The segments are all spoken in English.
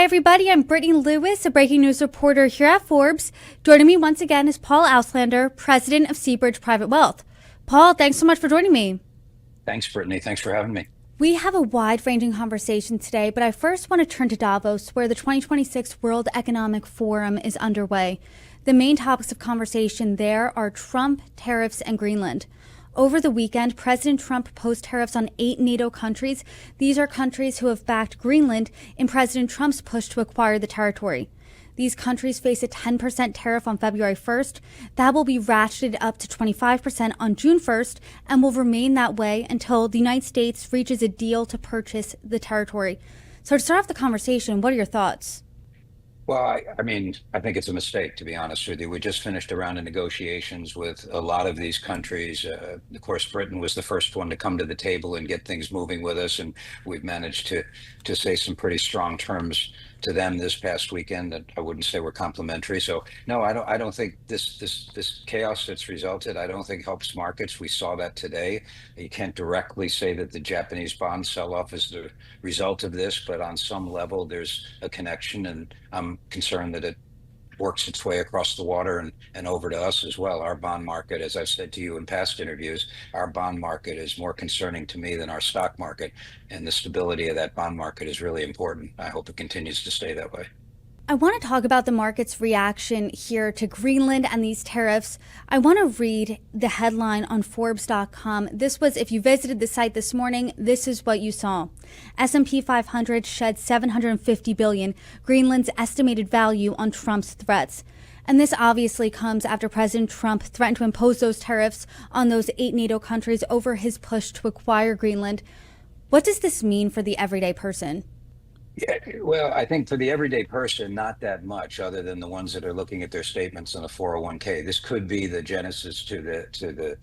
everybody. I'm Brittany Lewis, a breaking news reporter here at Forbes. Joining me once again is Paul Auslander, president of SeaBridge Private Wealth. Paul, thanks so much for joining me. Thanks, Brittany. Thanks for having me. We have a wide-ranging conversation today, but I first want to turn to Davos, where the 2026 World Economic Forum is underway. The main topics of conversation there are Trump, tariffs, and Greenland. Over the weekend, President Trump proposed tariffs on 8 NATO countries. These are countries who have backed Greenland in President Trump's push to acquire the territory. These countries face a 10% tariff on February 1st. That will be ratcheted up to 25% on June 1st and will remain that way until the United States reaches a deal to purchase the territory. So to start off the conversation, what are your thoughts? Well, I think it's a mistake, to be honest with you. We just finished a round of negotiations with a lot of these countries. Of course, Britain was the first one to come to the table and get things moving with us, and we've managed to say some pretty strong terms to them this past weekend that I wouldn't say were complimentary. So no, I don't think this chaos that's resulted, I don't think helps markets. We saw that today. You can't directly say that the Japanese bond sell-off is the result of this, but on some level there's a connection, and I'm concerned that it works its way across the water and over to us as well. Our bond market, as I've said to you in past interviews, our bond market is more concerning to me than our stock market, and the stability of that bond market is really important. I hope it continues to stay that way. I want to talk about the market's reaction here to Greenland and these tariffs. I want to read the headline on Forbes.com. This was, if you visited the site this morning, this is what you saw. S&P 500 shed $750 billion, Greenland's estimated value on Trump's threats. And this obviously comes after President Trump threatened to impose those tariffs on those 8 NATO countries over his push to acquire Greenland. What does this mean for the everyday person? Yeah, well, I think for the everyday person, not that much, other than the ones that are looking at their statements on the 401k. This could be the genesis to the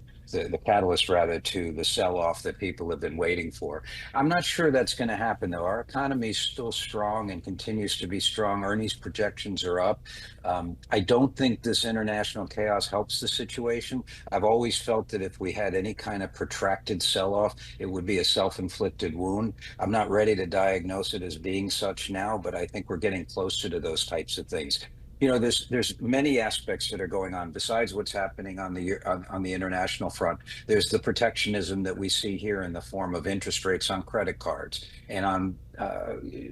catalyst, rather, to the sell-off that people have been waiting for. I'm not sure that's going to happen, though. Our economy is still strong and continues to be strong. Earnings projections are up. I don't think this international chaos helps the situation. I've always felt that if we had any kind of protracted sell-off, it would be a self-inflicted wound. I'm not ready to diagnose it as being such now, but I think we're getting closer to those types of things. You know, there's many aspects that are going on besides what's happening on the international front. There's the protectionism that we see here in the form of interest rates on credit cards and on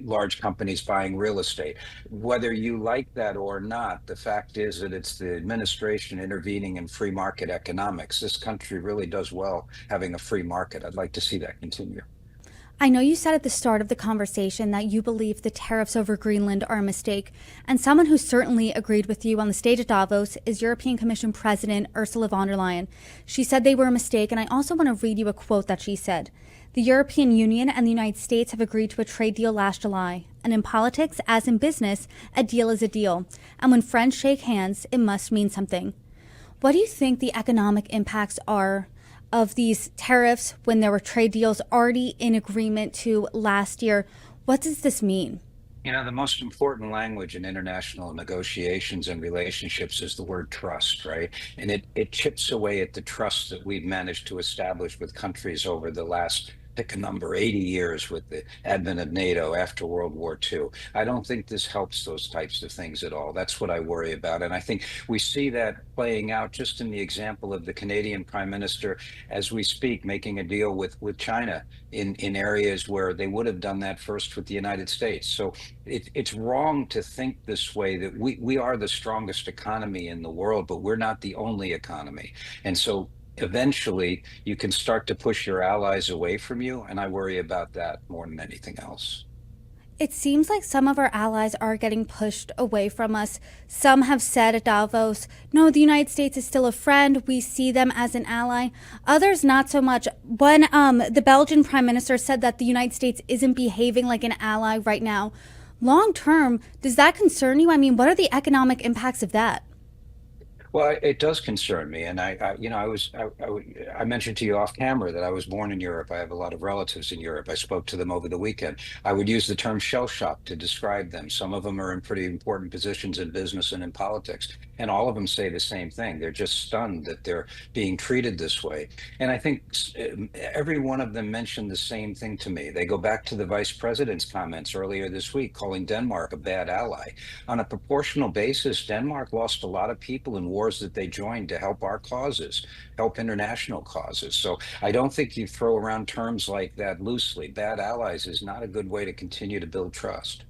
large companies buying real estate. Whether you like that or not, the fact is that it's the administration intervening in free market economics. This country really does well having a free market. I'd like to see that continue. I know you said at the start of the conversation that you believe the tariffs over Greenland are a mistake, and someone who certainly agreed with you on the stage at Davos is European Commission President Ursula von der Leyen. She said they were a mistake, and I also want to read you a quote that she said. The European Union and the United States have agreed to a trade deal last July, and in politics, as in business, a deal is a deal, and when friends shake hands, it must mean something. What do you think the economic impacts are of these tariffs when there were trade deals already in agreement to last year? What does this mean? You know, the most important language in international negotiations and relationships is the word trust, right? And it chips away at the trust that we've managed to establish with countries over the last, pick a number, 80 years with the advent of NATO after World War II. I don't think this helps those types of things at all. That's what I worry about. And I think we see that playing out just in the example of the Canadian Prime Minister, as we speak, making a deal with China in areas where they would have done that first with the United States. So it's wrong to think this way, that we are the strongest economy in the world, but we're not the only economy. And so eventually you can start to push your allies away from you, and I worry about that more than anything else. It seems like some of our allies are getting pushed away from us. Some have said at Davos, no, the United States is still a friend. We see them as an ally. Others not so much. When the Belgian Prime Minister said that the United States isn't behaving like an ally right now. Long term, does that concern you? I mean, what are the economic impacts of that? Well, it does concern me, and I mentioned to you off camera that I was born in Europe. I have a lot of relatives in Europe. I spoke to them over the weekend. I would use the term shell shock to describe them. Some of them are in pretty important positions in business and in politics, and all of them say the same thing. They're just stunned that they're being treated this way. And I think every one of them mentioned the same thing to me. They go back to the vice president's comments earlier this week, calling Denmark a bad ally. On a proportional basis, Denmark lost a lot of people in wars that they joined to help our causes, help international causes. So I don't think you throw around terms like that loosely. Bad allies is not a good way to continue to build trust.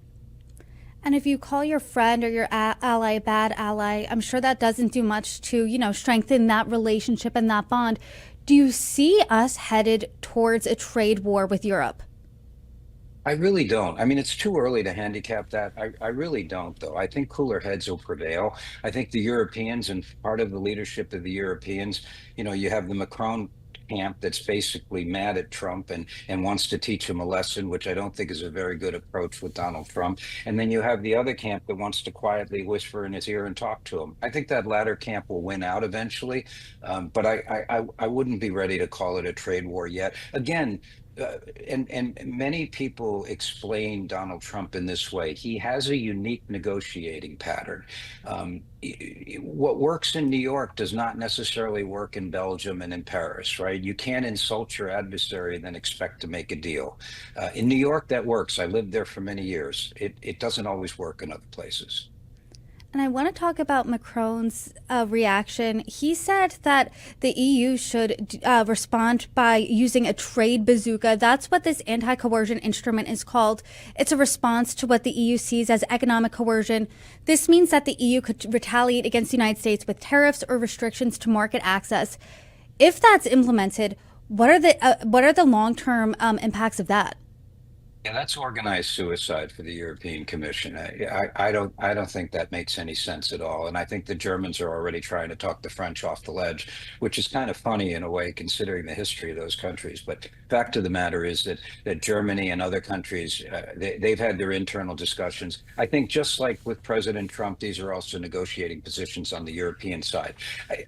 And if you call your friend or your ally a bad ally, I'm sure that doesn't do much to, strengthen that relationship and that bond. Do you see us headed towards a trade war with Europe? I really don't. I mean, it's too early to handicap that. I really don't, though. I think cooler heads will prevail. I think the Europeans and part of the leadership of the Europeans, you have the Macron camp that's basically mad at Trump and wants to teach him a lesson, which I don't think is a very good approach with Donald Trump. And then you have the other camp that wants to quietly whisper in his ear and talk to him. I think that latter camp will win out eventually, but I wouldn't be ready to call it a trade war yet. Again, and many people explain Donald Trump in this way. He has a unique negotiating pattern. What works in New York does not necessarily work in Belgium and in Paris, right? You can't insult your adversary and then expect to make a deal. In New York, that works. I lived there for many years. It doesn't always work in other places. And I want to talk about Macron's reaction. He said that the EU should respond by using a trade bazooka. That's what this anti coercion instrument is called. It's a response to what the EU sees as economic coercion. This means that the EU could retaliate against the United States with tariffs or restrictions to market access. If that's implemented, what are the long term impacts of that? Yeah, that's organized suicide for the European Commission. I don't think that makes any sense at all. And I think the Germans are already trying to talk the French off the ledge, which is kind of funny in a way, considering the history of those countries. But fact of the matter is that Germany and other countries, they've had their internal discussions. I think just like with President Trump, these are also negotiating positions on the European side.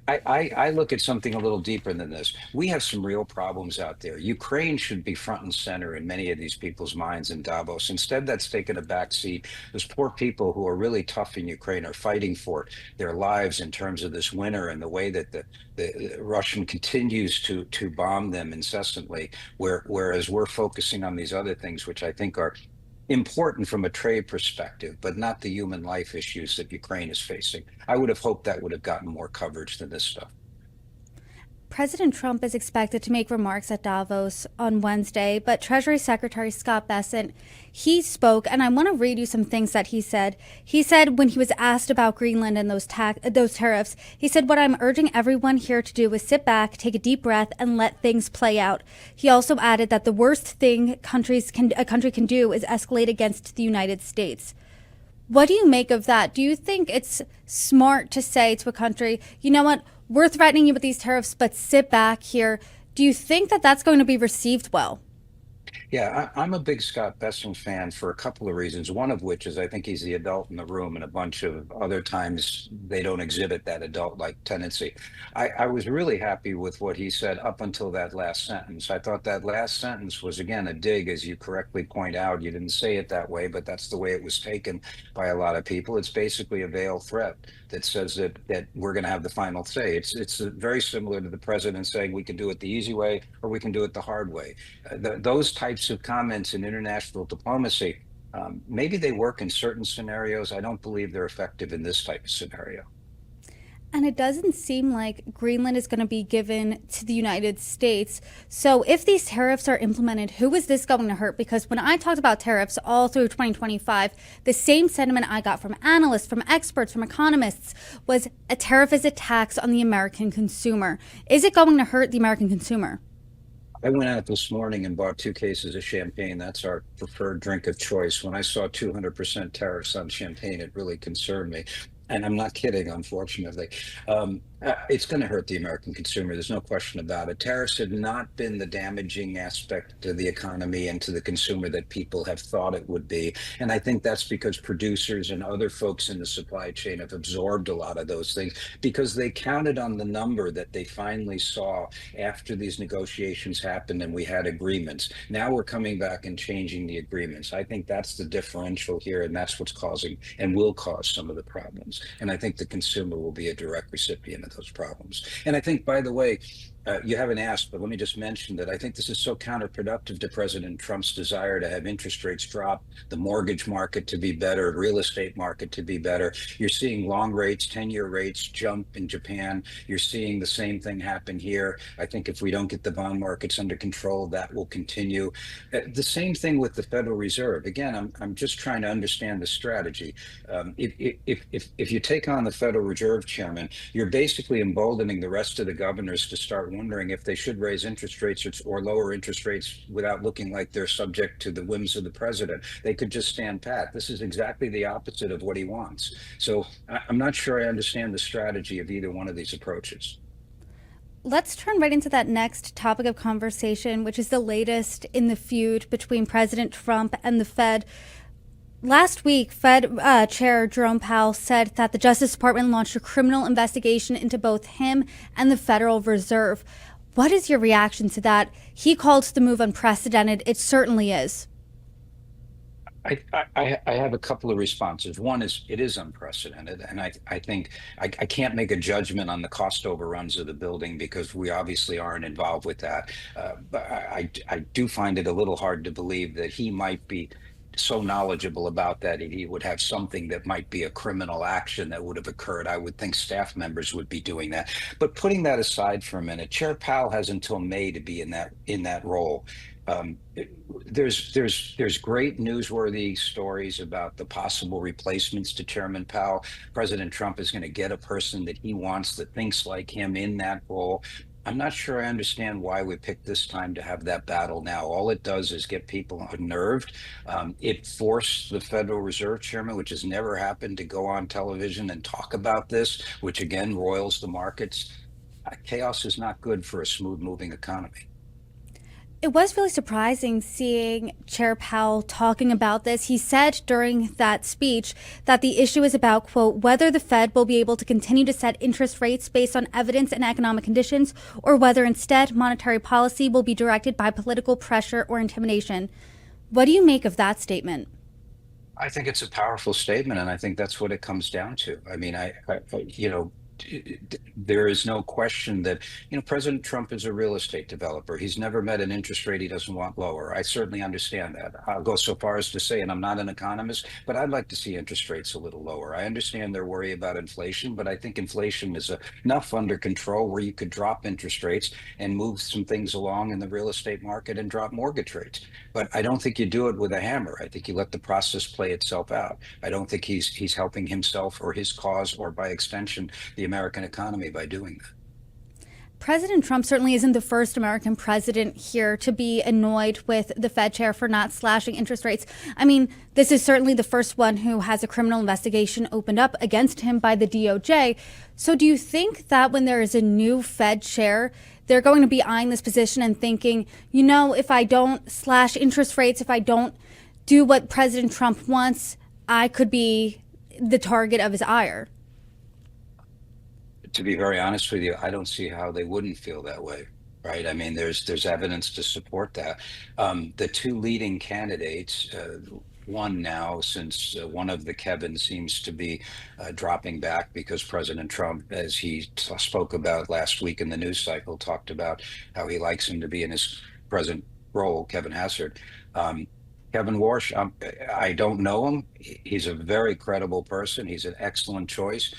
I look at something a little deeper than this. We have some real problems out there. Ukraine should be front and center in many of these people's minds in Davos. Instead, that's taken a back seat. Those poor people who are really tough in Ukraine are fighting for their lives in terms of this winter and the way that the Russian continues to bomb them incessantly, whereas we're focusing on these other things, which I think are important from a trade perspective, but not the human life issues that Ukraine is facing. I would have hoped that would have gotten more coverage than this stuff. President Trump is expected to make remarks at Davos on Wednesday, but Treasury Secretary Scott Bessent, he spoke, and I want to read you some things that he said. He said when he was asked about Greenland and those tariffs, he said, "What I'm urging everyone here to do is sit back, take a deep breath, and let things play out." He also added that the worst thing a country can do is escalate against the United States. What do you make of that? Do you think it's smart to say to a country, you know what, we're threatening you with these tariffs, but sit back here? Do you think that that's going to be received well? Yeah, I'm a big Scott Bessent fan for a couple of reasons. One of which is I think he's the adult in the room, and a bunch of other times they don't exhibit that adult-like tendency. I was really happy with what he said up until that last sentence. I thought that last sentence was, again, a dig, as you correctly point out. You didn't say it that way, but that's the way it was taken by a lot of people. It's basically a veiled threat that says that we're going to have the final say. It's very similar to the president saying we can do it the easy way or we can do it the hard way. Those types of comments in international diplomacy, maybe they work in certain scenarios. I don't believe they're effective in this type of scenario. And it doesn't seem like Greenland is going to be given to the United States. So if these tariffs are implemented, who is this going to hurt? Because when I talked about tariffs all through 2025, the same sentiment I got from analysts, from experts, from economists was a tariff is a tax on the American consumer. Is it going to hurt the American consumer? I went out this morning and bought 2 cases of champagne. That's our preferred drink of choice. When I saw 200% tariffs on champagne, it really concerned me. And I'm not kidding, unfortunately. It's going to hurt the American consumer. There's no question about it. Tariffs have not been the damaging aspect to the economy and to the consumer that people have thought it would be. And I think that's because producers and other folks in the supply chain have absorbed a lot of those things because they counted on the number that they finally saw after these negotiations happened and we had agreements. Now we're coming back and changing the agreements. I think that's the differential here, and that's what's causing and will cause some of the problems. And I think the consumer will be a direct recipient of those problems. And I think, by the way, you haven't asked, but let me just mention that I think this is so counterproductive to President Trump's desire to have interest rates drop, the mortgage market to be better, real estate market to be better. You're seeing long rates, 10-year rates jump in Japan. You're seeing the same thing happen here. I think if we don't get the bond markets under control, that will continue. The same thing with the Federal Reserve. Again, I'm just trying to understand the strategy. If you take on the Federal Reserve chairman, you're basically emboldening the rest of the governors to start wondering if they should raise interest rates or lower interest rates without looking like they're subject to the whims of the president. They could just stand pat. This is exactly the opposite of what he wants. So I'm not sure I understand the strategy of either one of these approaches. Let's turn right into that next topic of conversation, which is the latest in the feud between President Trump and the Fed. Last week, Fed Chair Jerome Powell said that the Justice Department launched a criminal investigation into both him and the Federal Reserve. What is your reaction to that? He called the move unprecedented. It certainly is. I have a couple of responses. One is it is unprecedented, and I think I can't make a judgment on the cost overruns of the building because we obviously aren't involved with that. But I do find it a little hard to believe that he might be so knowledgeable about that he would have something that might be a criminal action that would have occurred. I would think staff members would be doing that. But putting that aside for a minute, Chair Powell has until May to be in that role. There's great newsworthy stories about the possible replacements to Chairman Powell. President Trump is going to get a person that he wants that thinks like him in that role. I'm not sure I understand why we picked this time to have that battle now. All it does is get people unnerved. It forced the Federal Reserve Chairman, which has never happened, to go on television and talk about this, which again roils the markets. Chaos is not good for a smooth moving economy. It was really surprising seeing Chair Powell talking about this. He said during that speech that the issue is about, quote, whether the Fed will be able to continue to set interest rates based on evidence and economic conditions, or whether instead monetary policy will be directed by political pressure or intimidation. What do you make of that statement? I think it's a powerful statement, and I think that's what it comes down to. I mean, there is no question that, President Trump is a real estate developer. He's never met an interest rate he doesn't want lower. I certainly understand that. I'll go so far as to say, and I'm not an economist, but I'd like to see interest rates a little lower. I understand their worry about inflation, but I think inflation is enough under control where you could drop interest rates and move some things along in the real estate market and drop mortgage rates. But I don't think you do it with a hammer. I think you let the process play itself out. I don't think he's helping himself or his cause, or by extension, the American economy, by doing that. President Trump certainly isn't the first American president here to be annoyed with the Fed chair for not slashing interest rates. I mean, this is certainly the first one who has a criminal investigation opened up against him by the DOJ. So do you think that when there is a new Fed chair, they're going to be eyeing this position and thinking, if I don't slash interest rates, if I don't do what President Trump wants, I could be the target of his ire? To be very honest with you, I don't see how they wouldn't feel that way, right? I mean, there's evidence to support that. The two leading candidates, one now, since one of the Kevin seems to be dropping back because President Trump, as he spoke about last week in the news cycle, talked about how he likes him to be in his present role, Kevin Hassard. Kevin Warsh, I don't know him. He's a very credible person. He's an excellent choice,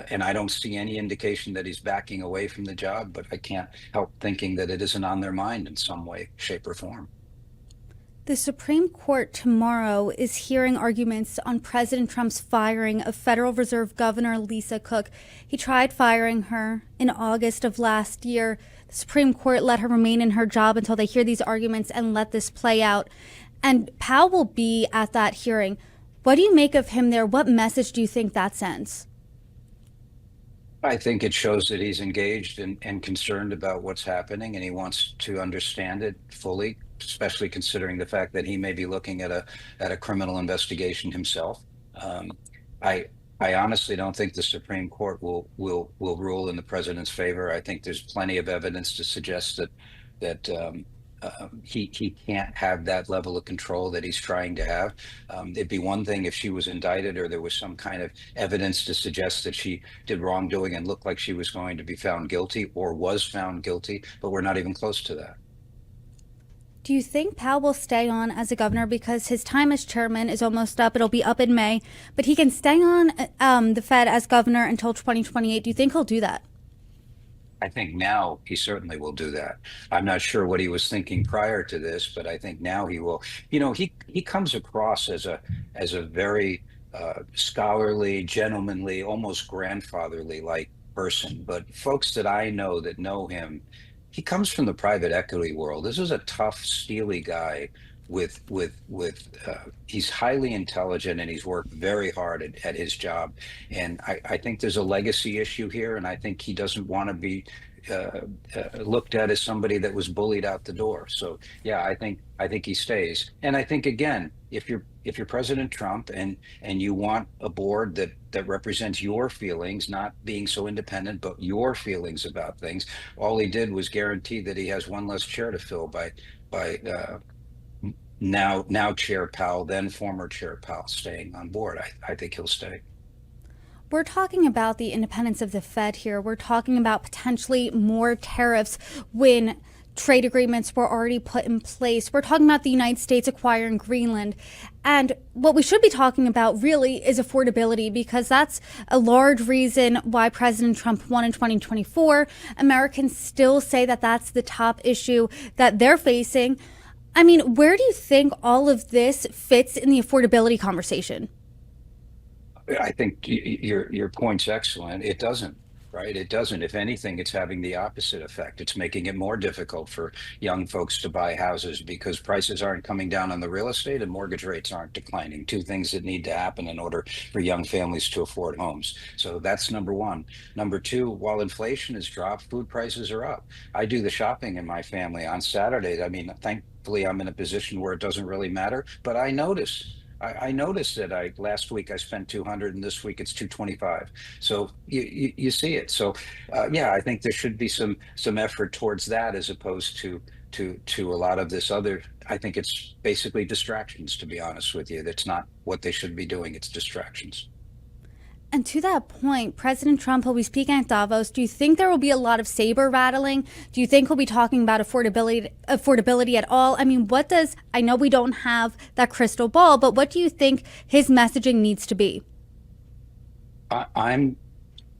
and I don't see any indication that he's backing away from the job, but I can't help thinking that it isn't on their mind in some way, shape, or form. The Supreme Court tomorrow is hearing arguments on President Trump's firing of Federal Reserve Governor Lisa Cook. He tried firing her in August of last year. The Supreme Court let her remain in her job until they hear these arguments and let this play out. And Powell will be at that hearing. What do you make of him there? What message do you think that sends? I think it shows that he's engaged and concerned about what's happening, and he wants to understand it fully, especially considering the fact that he may be looking at a criminal investigation himself. Um, I I honestly don't think the Supreme Court will rule in the president's favor. I think there's plenty of evidence to suggest that he can't have that level of control that he's trying to have. It'd be one thing if she was indicted or there was some kind of evidence to suggest that she did wrongdoing and looked like she was going to be found guilty or was found guilty, but we're not even close to that. Do you think Powell will stay on as a governor because his time as chairman is almost up? It'll be up in May, but he can stay on the Fed as governor until 2028. Do you think he'll do that? I think now he certainly will do that. I'm not sure what he was thinking prior to this, but I think now he will. He comes across as a very scholarly, gentlemanly, almost grandfatherly like person. But folks that I know that know him, he comes from the private equity world. This is a tough, steely guy with he's highly intelligent and he's worked very hard at his job. And I think there's a legacy issue here, and I think he doesn't want to be looked at as somebody that was bullied out the door. So yeah, I think he stays. And I think again, if you're President Trump and you want a board that represents your feelings, not being so independent, but your feelings about things, all he did was guarantee that he has one less chair to fill by now Chair Powell, then former Chair Powell staying on board. I think he'll stay. We're talking about the independence of the Fed here. We're talking about potentially more tariffs when trade agreements were already put in place. We're talking about the United States acquiring Greenland. And what we should be talking about really is affordability, because that's a large reason why President Trump won in 2024. Americans still say that that's the top issue that they're facing. I mean, where do you think all of this fits in the affordability conversation? I think your point's excellent. It doesn't, right? It doesn't. If anything, it's having the opposite effect. It's making it more difficult for young folks to buy houses because prices aren't coming down on the real estate and mortgage rates aren't declining. Two things that need to happen in order for young families to afford homes. So that's number one. Number two, while inflation has dropped, food prices are up. I do the shopping in my family on Saturdays. I mean, thankfully, I'm in a position where it doesn't really matter, but I notice. I noticed that I last week I spent 200 and this week it's 225. So you see it. So yeah, I think there should be some effort towards that as opposed to a lot of this other. I think it's basically distractions, to be honest with you. That's not what they should be doing. It's distractions. And to that point, President Trump will be speaking at Davos. Do you think there will be a lot of saber rattling? Do you think he'll be talking about affordability at all? I mean, I know we don't have that crystal ball, but what do you think his messaging needs to be? I, I'm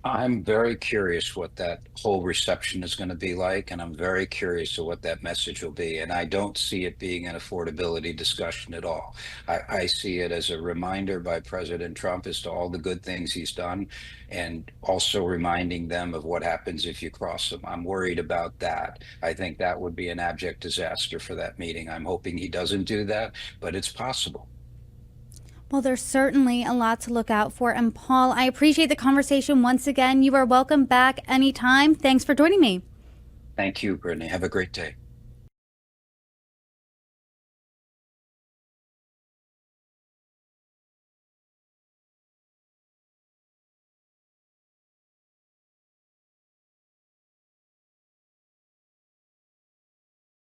I'm very curious what that whole reception is going to be like, and I'm very curious to what that message will be. And I don't see it being an affordability discussion at all. I see it as a reminder by President Trump as to all the good things he's done, and also reminding them of what happens if you cross them. I'm worried about that. I think that would be an abject disaster for that meeting. I'm hoping he doesn't do that, but it's possible. Well, there's certainly a lot to look out for. And Paul, I appreciate the conversation once again. You are welcome back anytime. Thanks for joining me. Thank you, Brittany. Have a great day.